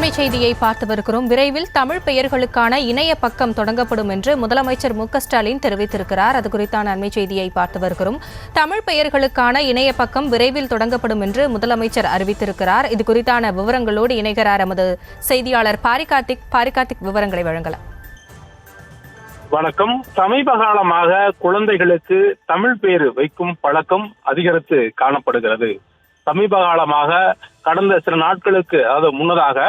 அண்மை செய்தியை பார்த்து வருகிறோம். விரைவில் தமிழ் பெயர்களுக்கான இணைய பக்கம் தொடங்கப்படும் என்று முதலமைச்சர் மு.க.ஸ்டாலின் தெரிவித்திருக்கிறார். அது குறித்தான அண்மை செய்தியை பார்த்து வருகிறோம். தமிழ் பெயர்களுக்கான இணைய பக்கம் விரைவில் தொடங்கப்படும் என்று முதலமைச்சர் அறிவித்திருக்கிறார். இது குறித்தான விவரங்களோடு இணைகிறார் எமது செய்தியாளர் பாரிகார்த்திக் விவரங்களை வழங்கலாம். வணக்கம். சமீப காலமாக குழந்தைகளுக்கு தமிழ் பெயர் வைக்கும் பழக்கம் அதிகரித்து காணப்படுகிறது. சமீப காலமாக கடந்த சில நாட்களுக்கு முன்னதாக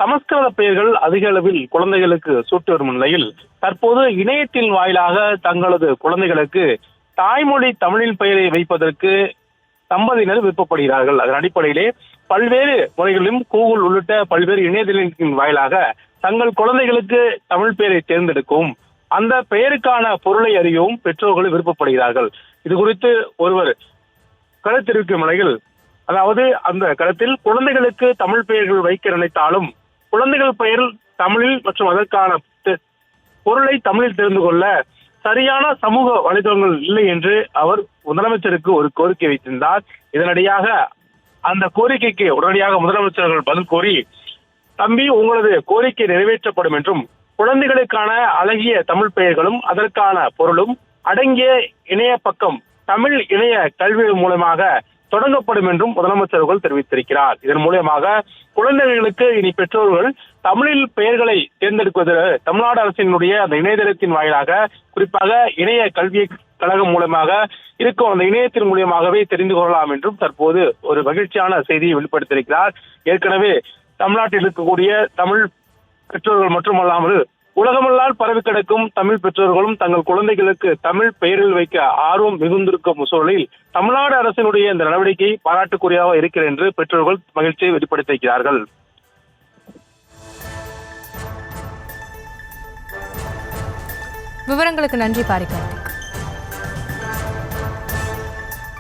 சமஸ்கிருத பெயர்கள் அதிக அளவில் குழந்தைகளுக்கு சூட்டி வரும் நிலையில் தற்போது இணையத்தின் வாயிலாக தங்களது குழந்தைகளுக்கு தாய்மொழி தமிழின் பெயரை வைப்பதற்கு தம்பதியினர் விருப்பப்படுகிறார்கள். அதன் அடிப்படையிலே பல்வேறு முறைகளிலும் கூகுள் உள்ளிட்ட பல்வேறு இணையதளத்தின் வாயிலாக தங்கள் குழந்தைகளுக்கு தமிழ் பெயரை தேர்ந்தெடுக்கவும் அந்த பெயருக்கான பொருளை அறியவும் பெற்றோர்கள் விருப்பப்படுகிறார்கள். இது குறித்து ஒருவர் கருத்து தெரிவிக்கும் நிலையில், அதாவது அந்த கருத்தில் குழந்தைகளுக்கு தமிழ் பெயர்கள் வைக்க நினைத்தாலும் குழந்தைகள் பெயர் தமிழில் மற்றும் அதற்கான பொருளை தமிழில் தெரிந்து கொள்ள சரியான சமூக வலைதளங்கள் இல்லை என்று அவர் முதலமைச்சருக்கு ஒரு கோரிக்கை வைத்திருந்தார். இதனடியாக அந்த கோரிக்கைக்கு உடனடியாக முதலமைச்சர்கள் பதில் கோரி, தம்பி, உங்களது கோரிக்கை நிறைவேற்றப்படும் என்றும் குழந்தைகளுக்கான அழகிய தமிழ் பெயர்களும் அதற்கான பொருளும் அடங்கிய இணைய பக்கம் தமிழ் இணைய கல்வி மூலமாக தொடங்கப்படும் என்றும் முதலமைச்சர்கள் தெரிவித்திருக்கிறார். இதன் மூலமாக குழந்தைகளுக்கு இனி பெற்றோர்கள் தமிழில் பெயர்களை தேர்ந்தெடுப்பது தமிழ்நாடு அரசினுடைய அந்த இணையதளத்தின் வாயிலாக, குறிப்பாக இணைய கல்வி கழகம் மூலமாக இருக்கும் அந்த இணையத்தின் மூலியமாகவே தெரிந்து கொள்ளலாம் என்றும் தற்போது ஒரு மகிழ்ச்சியான செய்தியை வெளிப்படுத்தியிருக்கிறார். ஏற்கனவே தமிழ்நாட்டில் இருக்கக்கூடிய தமிழ் பெற்றோர்கள் மட்டுமல்லாமல் உலகமெல்லாம் பரவி கிடக்கும் தமிழ் பெற்றோர்களும் தங்கள் குழந்தைகளுக்கு தமிழ் பெயரில் வைக்க ஆர்வம் மிகுந்திருக்கும் சூழலில் தமிழ்நாடு அரசினுடைய இந்த நடவடிக்கை பாராட்டுக்குரியதாக இருக்கிறது என்று பெற்றோர்கள் மகிழ்ச்சியை வெளிப்படுத்தியிருக்கிறார்கள். விவரங்களுக்கு நன்றி பாரிகார்த்திக்.